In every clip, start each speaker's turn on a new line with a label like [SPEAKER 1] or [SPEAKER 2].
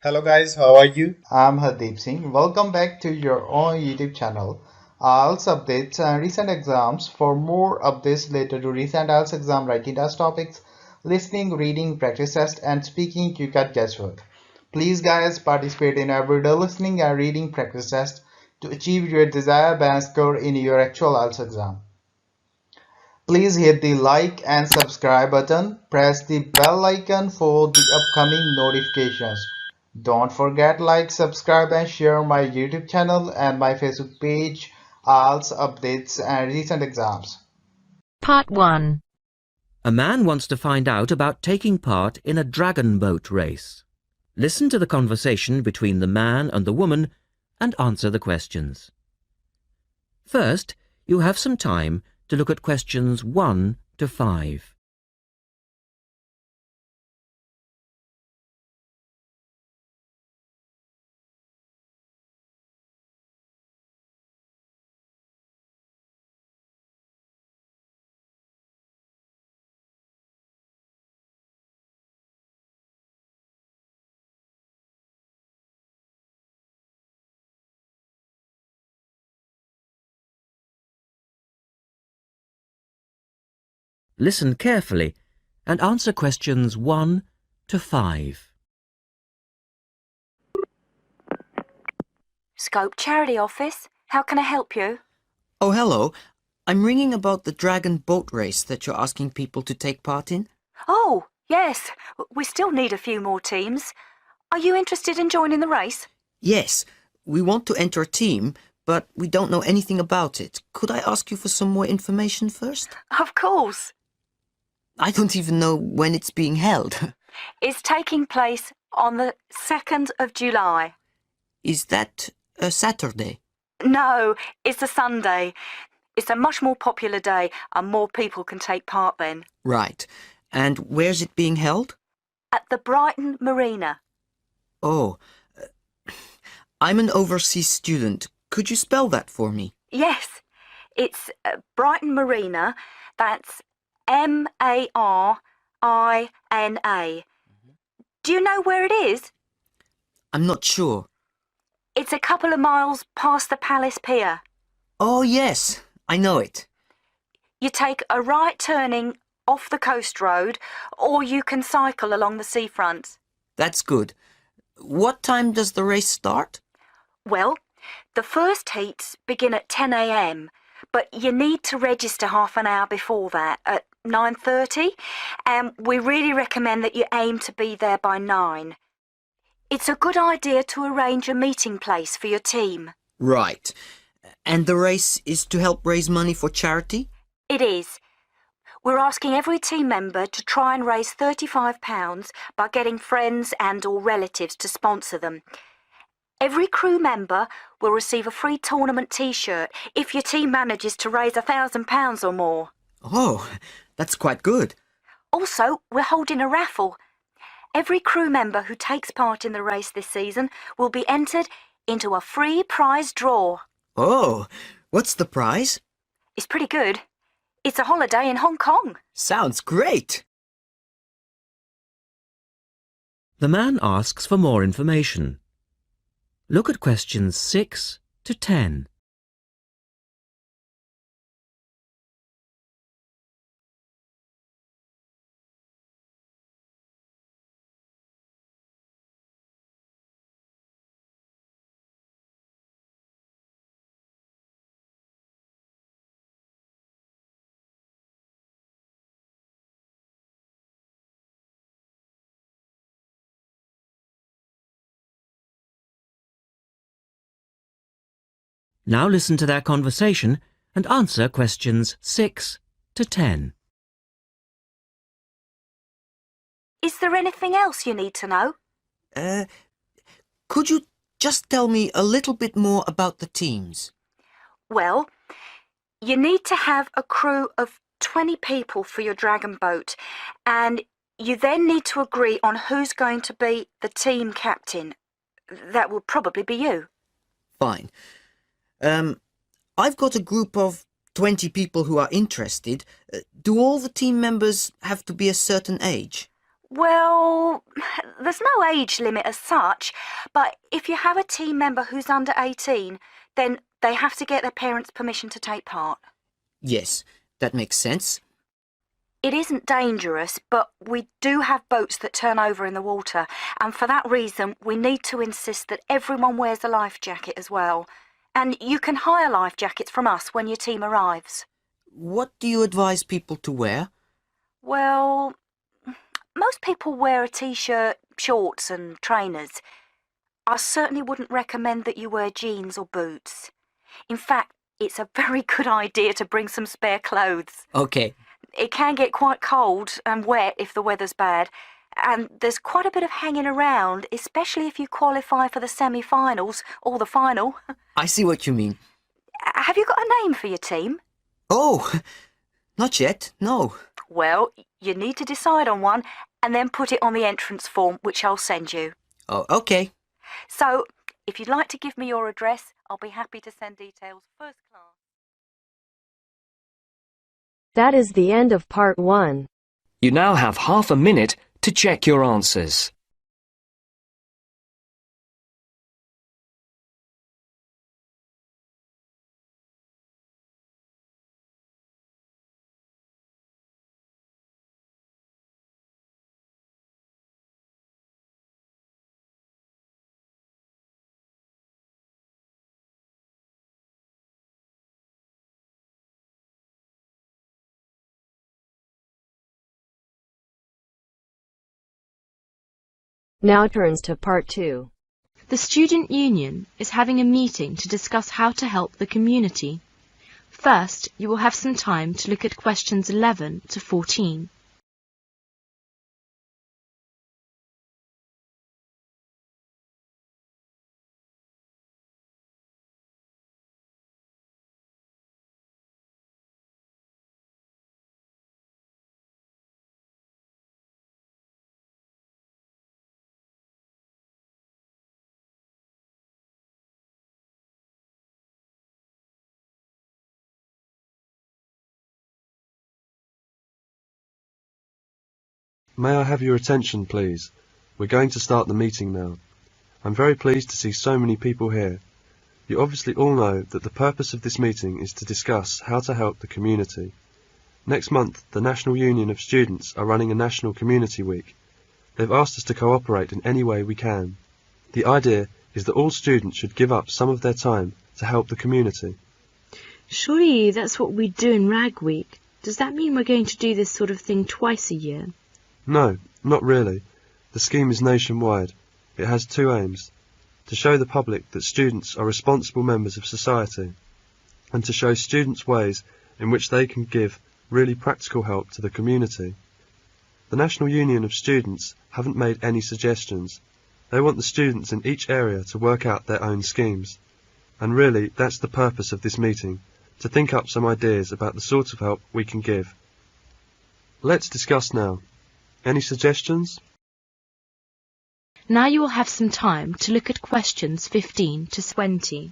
[SPEAKER 1] Hello guys, how are you?
[SPEAKER 2] I'm Hardeep Singh. Welcome back to your own YouTube channel. IELTS updates and recent exams. For more updates related to recent IELTS exam writing test topics, listening, reading, practice test, and speaking, you got guesswork. Please, guys, participate in everyday listening and reading practice test to achieve your desired band score in your actual IELTS exam. Please hit the like and subscribe button. Press the bell icon for the upcoming notifications. Don't forget like, subscribe and share my YouTube channel and my Facebook page, IELTS updates and recent exams.
[SPEAKER 3] Part 1.
[SPEAKER 4] A man wants to find out about taking part in a dragon boat race. Listen to the conversation between the man and the woman and answer the questions. First, you have some time to look at questions 1 to 5. Listen carefully and answer questions 1 to 5.
[SPEAKER 3] Scope Charity Office. How can I help you?
[SPEAKER 5] Oh, hello. I'm ringing about the dragon boat race that you're asking people to take part in.
[SPEAKER 3] Oh, yes. We still need a few more teams. Are you interested in joining the race?
[SPEAKER 5] Yes, we want to enter a team, but we don't know anything about it. Could I ask you for some more information first?
[SPEAKER 3] Of course.
[SPEAKER 5] I don't even know when it's being held.
[SPEAKER 3] It's taking place on the 2nd of July.
[SPEAKER 5] Is that a Saturday?
[SPEAKER 3] No, it's a Sunday. It's a much more popular day and more people can take part then.
[SPEAKER 5] Right. And where's it being held?
[SPEAKER 3] At the Brighton Marina.
[SPEAKER 5] Oh, I'm an overseas student. Could you spell that for me?
[SPEAKER 3] Yes, it's Brighton Marina. That's Marina. Do you know where it is?
[SPEAKER 5] I'm not sure.
[SPEAKER 3] It's a couple of miles past the Palace Pier.
[SPEAKER 5] Oh, yes, I know it.
[SPEAKER 3] You take a right turning off the coast road, or you can cycle along the seafront.
[SPEAKER 5] That's good. What time does the race start?
[SPEAKER 3] Well, the first heats begin at 10 a.m, but you need to register half an hour before that, at 9:30, and we really recommend that you aim to be there by 9. It's a good idea to arrange a meeting place for your team.
[SPEAKER 5] Right. And the race is to help raise money for charity?
[SPEAKER 3] It is. We're asking every team member to try and raise £35 by getting friends and or relatives to sponsor them. Every crew member will receive a free tournament T-shirt if your team manages to raise £1,000 or more.
[SPEAKER 5] Oh, that's quite good.
[SPEAKER 3] Also, we're holding a raffle. Every crew member who takes part in the race this season will be entered into a free prize draw.
[SPEAKER 5] Oh, what's the prize?
[SPEAKER 3] It's pretty good. It's a holiday in Hong Kong.
[SPEAKER 5] Sounds great.
[SPEAKER 4] The man asks for more information. Look at questions 6 to 10. Now listen to their conversation and answer questions 6 to 10.
[SPEAKER 3] Is there anything else you need to know?
[SPEAKER 5] Could you just tell me a little bit more about the teams?
[SPEAKER 3] Well, you need to have a crew of 20 people for your dragon boat, and you then need to agree on who's going to be the team captain. That will probably be you.
[SPEAKER 5] Fine. I've got a group of 20 people who are interested. Do all the team members have to be a certain age?
[SPEAKER 3] Well, there's no age limit as such, but if you have a team member who's under 18, then they have to get their parents' permission to take part.
[SPEAKER 5] Yes, that makes sense.
[SPEAKER 3] It isn't dangerous, but we do have boats that turn over in the water, and for that reason we need to insist that everyone wears a life jacket as well. And you can hire life jackets from us when your team arrives.
[SPEAKER 5] What do you advise people to wear?
[SPEAKER 3] Well, most people wear a t-shirt, shorts and trainers. I certainly wouldn't recommend that you wear jeans or boots. In fact, it's a very good idea to bring some spare clothes.
[SPEAKER 5] Okay.
[SPEAKER 3] It can get quite cold and wet if the weather's bad, and there's quite a bit of hanging around, especially if you qualify for the semi-finals or the final.
[SPEAKER 5] I see what you mean.
[SPEAKER 3] Have you got a name for your team?
[SPEAKER 5] Oh, not yet, no.
[SPEAKER 3] Well, you need to decide on one and then put it on the entrance form, which I'll send you.
[SPEAKER 5] Oh, okay.
[SPEAKER 3] So, if you'd like to give me your address, I'll be happy to send details first class.
[SPEAKER 1] That is the end of part 1.
[SPEAKER 6] You now have half a minute to check your answers.
[SPEAKER 1] Now turns to part 2.
[SPEAKER 7] The Student Union is having a meeting to discuss how to help the community. First, you will have some time to look at questions 11 to 14.
[SPEAKER 8] May I have your attention, please? We're going to start the meeting now. I'm very pleased to see so many people here. You obviously all know that the purpose of this meeting is to discuss how to help the community. Next month, the National Union of Students are running a National Community Week. They've asked us to cooperate in any way we can. The idea is that all students should give up some of their time to help the community.
[SPEAKER 7] Surely that's what we do in Rag Week. Does that mean we're going to do this sort of thing twice a year?
[SPEAKER 8] No, not really. The scheme is nationwide. It has two aims: to show the public that students are responsible members of society, and to show students ways in which they can give really practical help to the community. The National Union of Students haven't made any suggestions. They want the students in each area to work out their own schemes. And really, that's the purpose of this meeting, to think up some ideas about the sort of help we can give. Let's discuss now. Any suggestions?
[SPEAKER 7] Now you will have some time to look at questions 15 to 20.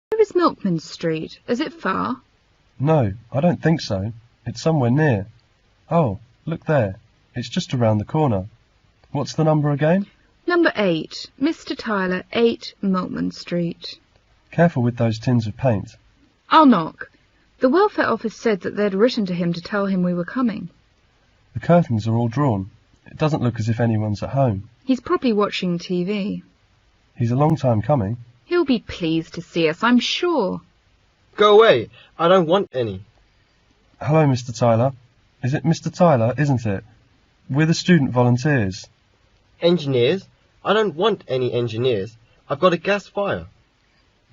[SPEAKER 9] Where is Milkman Street? Is it far?
[SPEAKER 8] No, I don't think so. It's somewhere near. Oh, look there. It's just around the corner. What's the number again?
[SPEAKER 9] Number 8. Mr. Tyler, 8 Milkman Street.
[SPEAKER 8] Careful with those tins of paint.
[SPEAKER 9] I'll knock. The welfare office said that they'd written to him to tell him we were coming.
[SPEAKER 8] The curtains are all drawn. It doesn't look as if anyone's at home.
[SPEAKER 9] He's probably watching TV.
[SPEAKER 8] He's a long time coming.
[SPEAKER 9] He'll be pleased to see us, I'm sure.
[SPEAKER 10] Go away. I don't want any.
[SPEAKER 8] Hello, Mr. Tyler. Is it Mr. Tyler, isn't it? We're the student volunteers.
[SPEAKER 10] Engineers? I don't want any engineers. I've got a gas fire.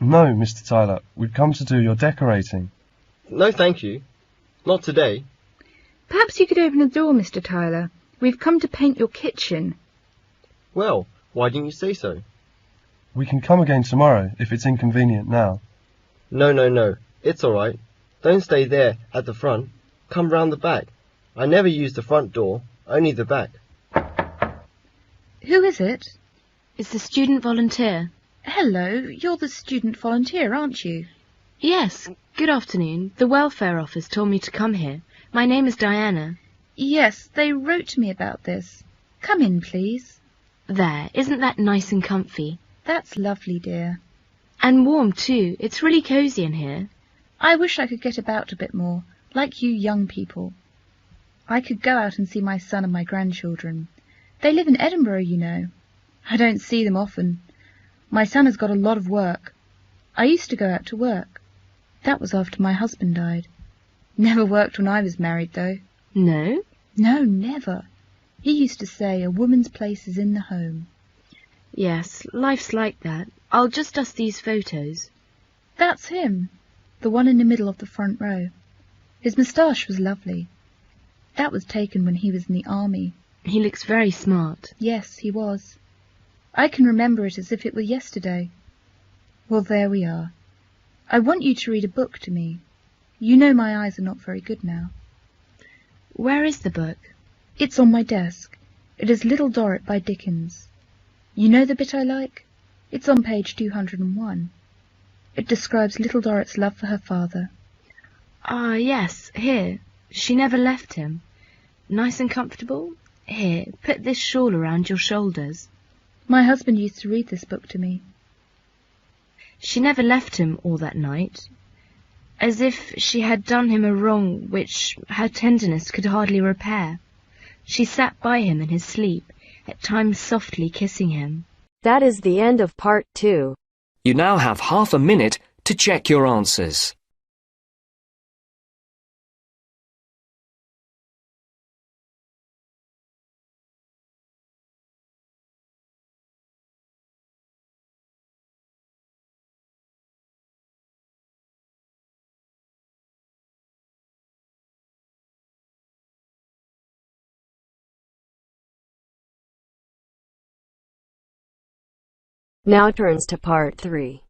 [SPEAKER 8] No, Mr. Tyler. We've come to do your decorating.
[SPEAKER 10] No, thank you. Not today.
[SPEAKER 9] Perhaps you could open the door, Mr. Tyler. We've come to paint your kitchen.
[SPEAKER 10] Well, why didn't you say so?
[SPEAKER 8] We can come again tomorrow if it's inconvenient now.
[SPEAKER 10] No. It's all right. Don't stay there at the front. Come round the back. I never use the front door, only the back.
[SPEAKER 9] Who is it?
[SPEAKER 7] It's the student volunteer.
[SPEAKER 9] Hello, you're the student volunteer, aren't you?
[SPEAKER 7] Yes, good afternoon. The welfare office told me to come here. My name is Diana.
[SPEAKER 9] Yes, they wrote to me about this. Come in, please.
[SPEAKER 7] There, isn't that nice and comfy?
[SPEAKER 9] That's lovely, dear.
[SPEAKER 7] And warm too. It's really cosy in here.
[SPEAKER 9] I wish I could get about a bit more, like you young people. I could go out and see my son and my grandchildren. They live in Edinburgh, you know. I don't see them often. My son has got a lot of work. I used to go out to work. That was after my husband died. Never worked when I was married, though.
[SPEAKER 7] No?
[SPEAKER 9] No, never. He used to say a woman's place is in the home.
[SPEAKER 7] Yes, life's like that. I'll just dust these photos.
[SPEAKER 9] That's him, the one in the middle of the front row. His moustache was lovely. That was taken when he was in the army.
[SPEAKER 7] He looks very smart.
[SPEAKER 9] Yes, he was. I can remember it as if it were yesterday. Well, there we are. I want you to read a book to me. You know my eyes are not very good now.
[SPEAKER 7] Where is the book?
[SPEAKER 9] It's on my desk. It is Little Dorrit by Dickens. You know the bit I like? It's on page 201. It describes Little Dorrit's love for her father.
[SPEAKER 7] Ah, yes, here. She never left him. Nice and comfortable? Here, put this shawl around your shoulders.
[SPEAKER 9] My husband used to read this book to me.
[SPEAKER 7] She never left him all that night, as if she had done him a wrong which her tenderness could hardly repair. She sat by him in his sleep, at times softly kissing him.
[SPEAKER 1] That is the end of part 2.
[SPEAKER 6] You now have half a minute to check your answers.
[SPEAKER 1] Now turns to part 3.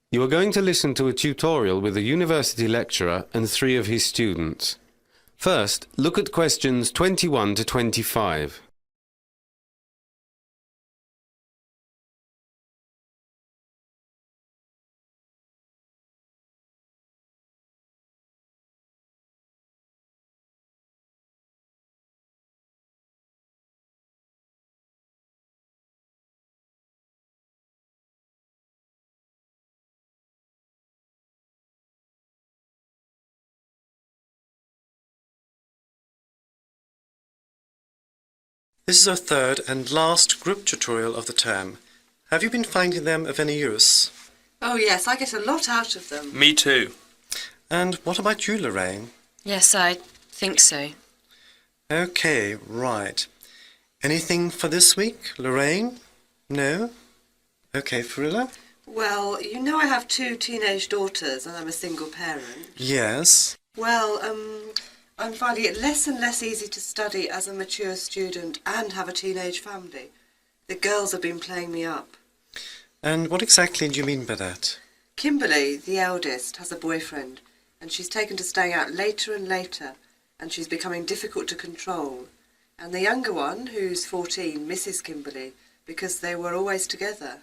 [SPEAKER 11] You are going to listen to a tutorial with a university lecturer and 3 of his students. First, look at questions 21 to 25.
[SPEAKER 12] This is our third and last group tutorial of the term. Have you been finding them of any use?
[SPEAKER 13] Oh yes, I get a lot out of them.
[SPEAKER 12] Me too. And what about you, Lorraine?
[SPEAKER 13] Yes, I think so.
[SPEAKER 12] Okay, right. Anything for this week, Lorraine? No? Okay, Frilla?
[SPEAKER 13] Well, you know I have 2 teenage daughters and I'm a single parent.
[SPEAKER 12] Yes.
[SPEAKER 13] Well, I'm finding it less and less easy to study as a mature student and have a teenage family. The girls have been playing me up.
[SPEAKER 12] And what exactly do you mean by that?
[SPEAKER 13] Kimberly, the eldest, has a boyfriend, and she's taken to staying out later and later, and she's becoming difficult to control. And the younger one, who's 14, misses Kimberly, because they were always together.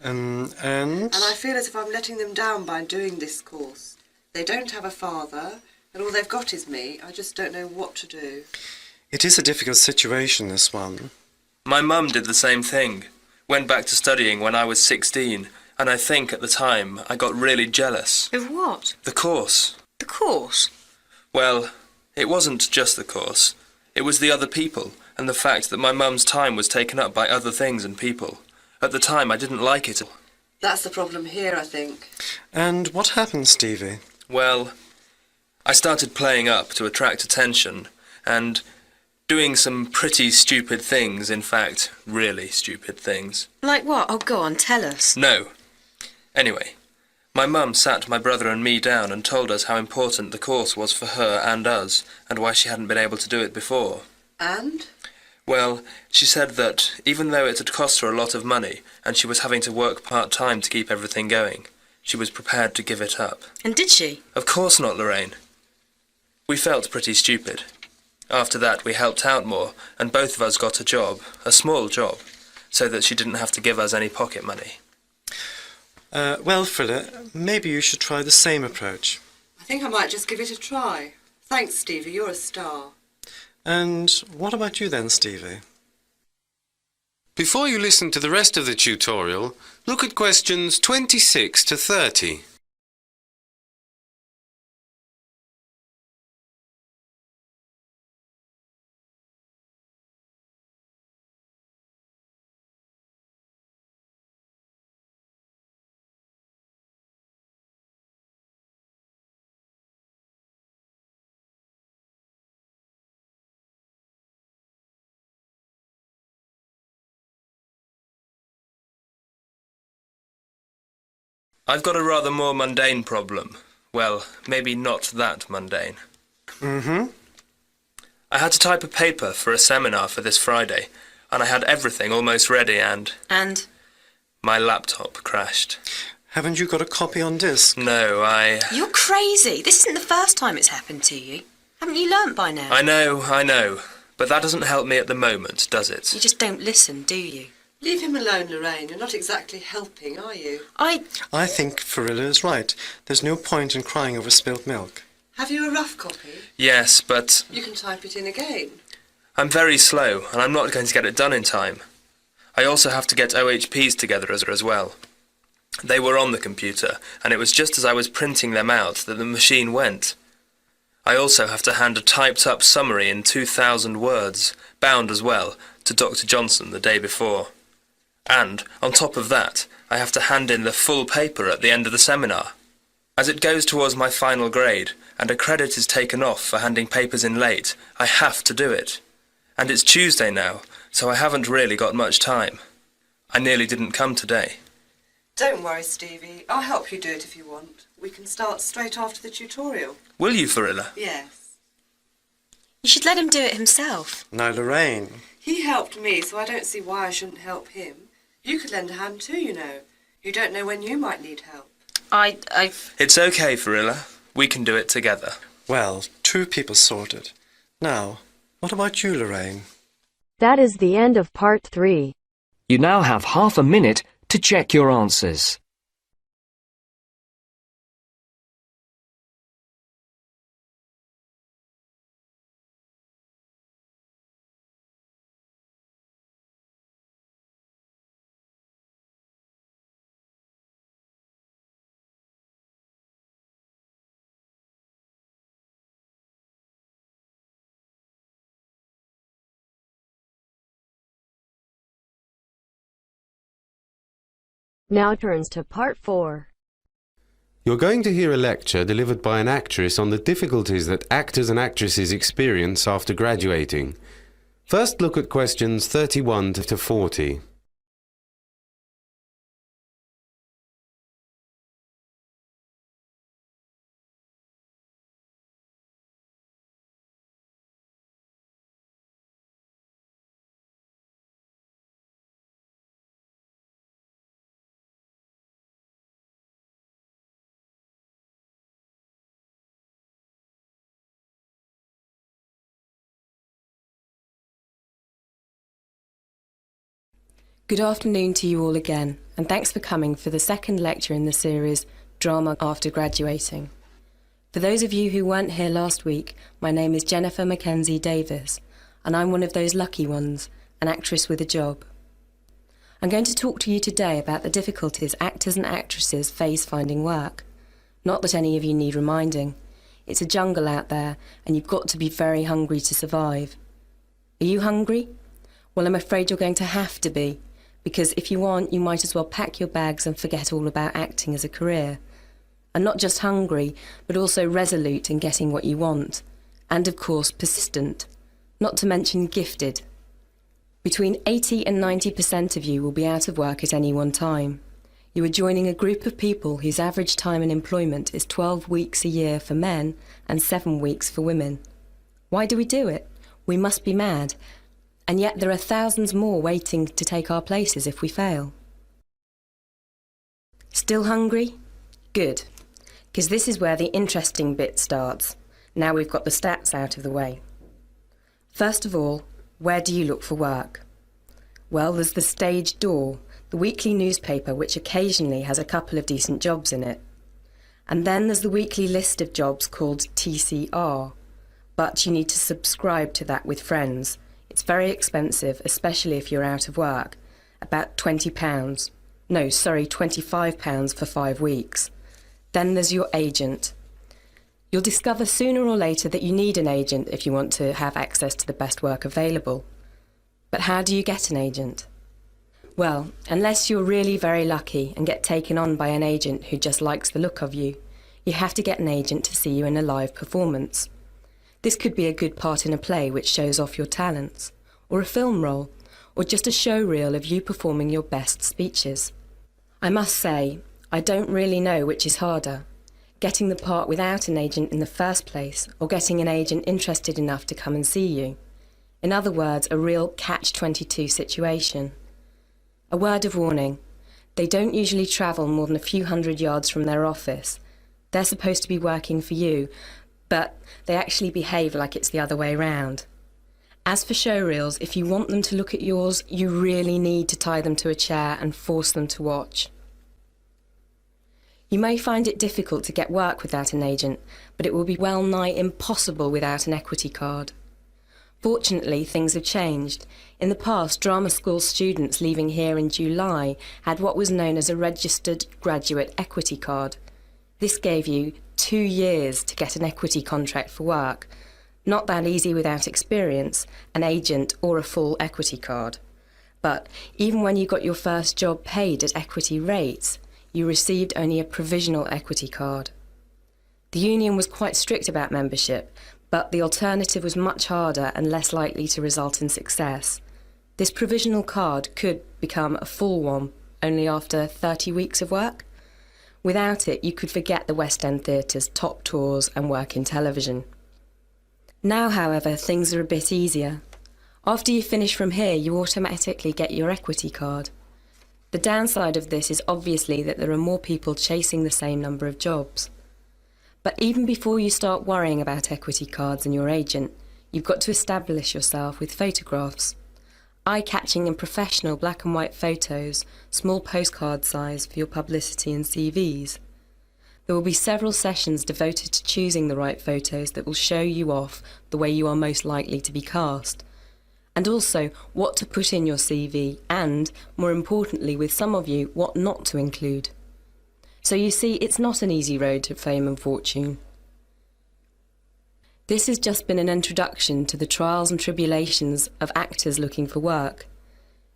[SPEAKER 12] And
[SPEAKER 13] I feel as if I'm letting them down by doing this course. They don't have a father, and all they've got is me. I just don't know what to do.
[SPEAKER 12] It is a difficult situation, this one.
[SPEAKER 14] My mum did the same thing. Went back to studying when I was 16, and I think at the time I got really jealous.
[SPEAKER 13] Of what?
[SPEAKER 14] The course.
[SPEAKER 13] The course?
[SPEAKER 14] Well, it wasn't just the course. It was the other people, and the fact that my mum's time was taken up by other things and people. At the time I didn't like it.
[SPEAKER 13] That's the problem here, I think.
[SPEAKER 12] And what happened, Stevie?
[SPEAKER 14] Well, I started playing up to attract attention, and doing some pretty stupid things, in fact, really stupid things.
[SPEAKER 13] Like what? Oh, go on, tell us.
[SPEAKER 14] No. Anyway, my mum sat my brother and me down and told us how important the course was for her and us, and why she hadn't been able to do it before.
[SPEAKER 13] And?
[SPEAKER 14] Well, she said that even though it had cost her a lot of money and she was having to work part-time to keep everything going, she was prepared to give it up.
[SPEAKER 15] And did she?
[SPEAKER 14] Of course not, Lorraine. We felt pretty stupid. After that, we helped out more, and both of us got a job, a small job, so that she didn't have to give us any pocket money.
[SPEAKER 12] Well, Frilla, maybe you should try the same approach.
[SPEAKER 13] I think I might just give it a try. Thanks, Stevie, you're a star.
[SPEAKER 12] And what about you then, Stevie?
[SPEAKER 11] Before you listen to the rest of the tutorial, look at questions 26 to 30.
[SPEAKER 14] I've got a rather more mundane problem. Well, maybe not that mundane. I had to type a paper for a seminar for this Friday, and I had everything almost ready and...
[SPEAKER 15] And?
[SPEAKER 14] My laptop crashed.
[SPEAKER 12] Haven't you got a copy on disk?
[SPEAKER 14] No,
[SPEAKER 15] You're crazy. This isn't the first time it's happened to you. Haven't you learnt by now?
[SPEAKER 14] I know. But that doesn't help me at the moment, does it?
[SPEAKER 15] You just don't listen, do you?
[SPEAKER 13] Leave him alone, Lorraine. You're not exactly helping, are you?
[SPEAKER 12] I think Frilla is right. There's no point in crying over spilt milk.
[SPEAKER 13] Have you a rough copy?
[SPEAKER 14] Yes, but...
[SPEAKER 13] You can type it in again.
[SPEAKER 14] I'm very slow, and I'm not going to get it done in time. I also have to get OHPs together as well. They were on the computer, and it was just as I was printing them out that the machine went. I also have to hand a typed-up summary in 2,000 words, bound as well, to Dr. Johnson the day before. And, on top of that, I have to hand in the full paper at the end of the seminar. As it goes towards my final grade, and a credit is taken off for handing papers in late, I have to do it. And it's Tuesday now, so I haven't really got much time. I nearly didn't come today.
[SPEAKER 13] Don't worry, Stevie. I'll help you do it if you want. We can start straight after the tutorial.
[SPEAKER 14] Will you, Farilla?
[SPEAKER 13] Yes.
[SPEAKER 15] You should let him do it himself.
[SPEAKER 12] Now, Lorraine.
[SPEAKER 13] He helped me, so I don't see why I shouldn't help him. You could lend a hand too, you know. You don't know when you might need help.
[SPEAKER 14] It's okay, Farilla. We can do it together.
[SPEAKER 12] Well, 2 people sorted. Now, what about you, Lorraine?
[SPEAKER 1] That is the end of part 3.
[SPEAKER 6] You now have half a minute to check your answers.
[SPEAKER 1] Now turns to part 4.
[SPEAKER 11] You're going to hear a lecture delivered by an actress on the difficulties that actors and actresses experience after graduating. First, look at questions 31 to 40.
[SPEAKER 16] Good afternoon to you all again, and thanks for coming for the second lecture in the series, Drama After Graduating. For those of you who weren't here last week, my name is Jennifer Mackenzie Davis, and I'm one of those lucky ones, an actress with a job. I'm going to talk to you today about the difficulties actors and actresses face finding work. Not that any of you need reminding. It's a jungle out there, and you've got to be very hungry to survive. Are you hungry? Well, I'm afraid you're going to have to be. Because if you aren't, you might as well pack your bags and forget all about acting as a career. And not just hungry, but also resolute in getting what you want. And of course, persistent. Not to mention gifted. Between 80 and 90% of you will be out of work at any one time. You are joining a group of people whose average time in employment is 12 weeks a year for men and 7 weeks for women. Why do we do it? We must be mad. And yet there are thousands more waiting to take our places if we fail. Still hungry? Good, because this is where the interesting bit starts. Now we've got the stats out of the way. First of all, where do you look for work? Well, there's the Stage Door, the weekly newspaper which occasionally has a couple of decent jobs in it. And then there's the weekly list of jobs called TCR, but you need to subscribe to that with friends. It's very expensive, especially if you're out of work, about £20. No, sorry, £25 for 5 weeks. Then there's your agent. You'll discover sooner or later that you need an agent if you want to have access to the best work available. But how do you get an agent? Well, unless you're really very lucky and get taken on by an agent who just likes the look of you, you have to get an agent to see you in a live performance. This could be a good part in a play which shows off your talents, or a film role, or just a show reel of you performing your best speeches. I must say, I don't really know which is harder, getting the part without an agent in the first place, or getting an agent interested enough to come and see you. In other words, a real catch-22 situation. A word of warning, they don't usually travel more than a few hundred yards from their office. They're supposed to be working for you, but they actually behave like it's the other way round. As for show reels, if you want them to look at yours, you really need to tie them to a chair and force them to watch. You may find it difficult to get work without an agent, but it will be well nigh impossible without an equity card. Fortunately, things have changed. In the past, drama school students leaving here in July had what was known as a registered graduate equity card. This gave you 2 years to get an equity contract for work. Not that easy without experience, an agent or a full equity card. But even when you got your first job paid at equity rates, you received only a provisional equity card. The union was quite strict about membership, but the alternative was much harder and less likely to result in success. This provisional card could become a full one only after 30 weeks of work. Without it, you could forget the West End theatres, top tours and work in television. Now, however, things are a bit easier. After you finish from here, you automatically get your equity card. The downside of this is obviously that there are more people chasing the same number of jobs. But even before you start worrying about equity cards and your agent, you've got to establish yourself with photographs. Eye-catching and professional black and white photos, small postcard size for your publicity and CVs. There will be several sessions devoted to choosing the right photos that will show you off the way you are most likely to be cast. And also what to put in your CV and, more importantly with some of you, what not to include. So you see, it's not an easy road to fame and fortune. This has just been an introduction to the trials and tribulations of actors looking for work.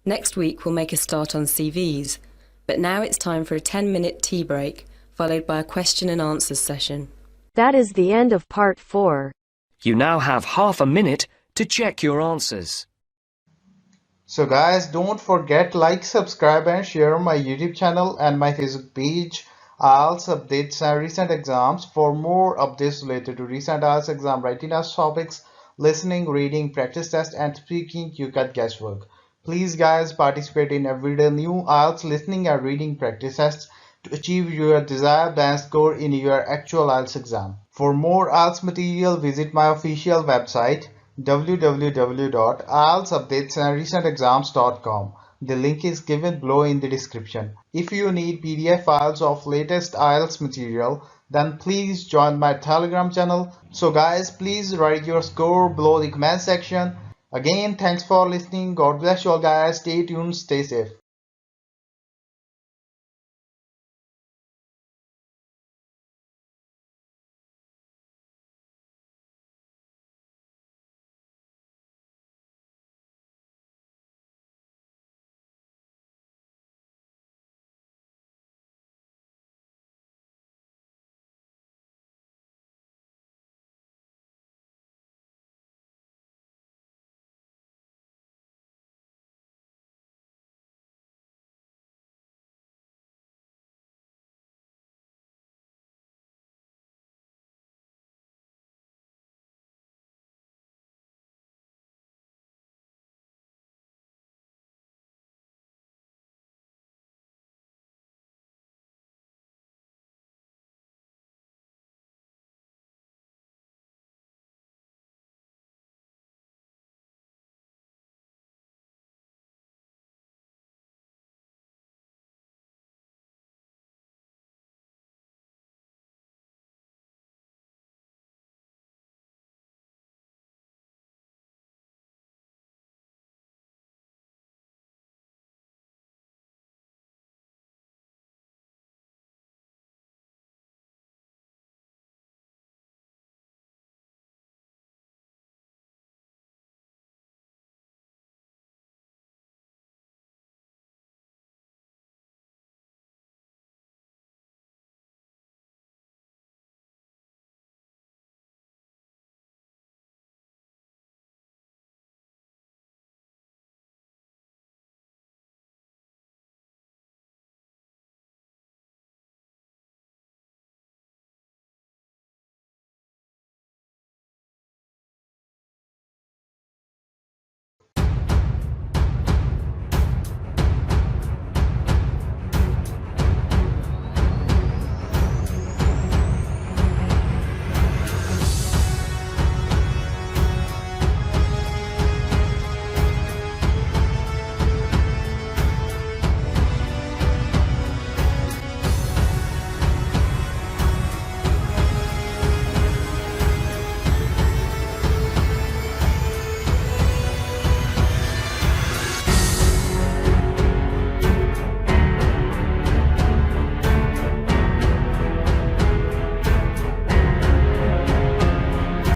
[SPEAKER 16] Next week we'll make a start on CVs, but now it's time for a 10-minute tea break, followed by a question and answers session.
[SPEAKER 1] That is the end of part 4.
[SPEAKER 6] You now have half a minute to check your answers.
[SPEAKER 2] So guys, don't forget like, subscribe and share my YouTube channel and my Facebook page, IELTS updates and recent exams. For more updates related to recent IELTS exam writing test topics, listening, reading, practice test and speaking, you get guesswork. Please guys, participate in everyday new IELTS listening and reading practice tests to achieve your desired band score in your actual IELTS exam. For more IELTS material, visit my official website www.ieltsupdatesandrecentexams.com. The link is given below in the description. If you need PDF files of latest IELTS material, then please join my Telegram channel. So guys, please write your score below the comment section. Again, thanks for listening. God bless you all guys. Stay tuned, stay safe.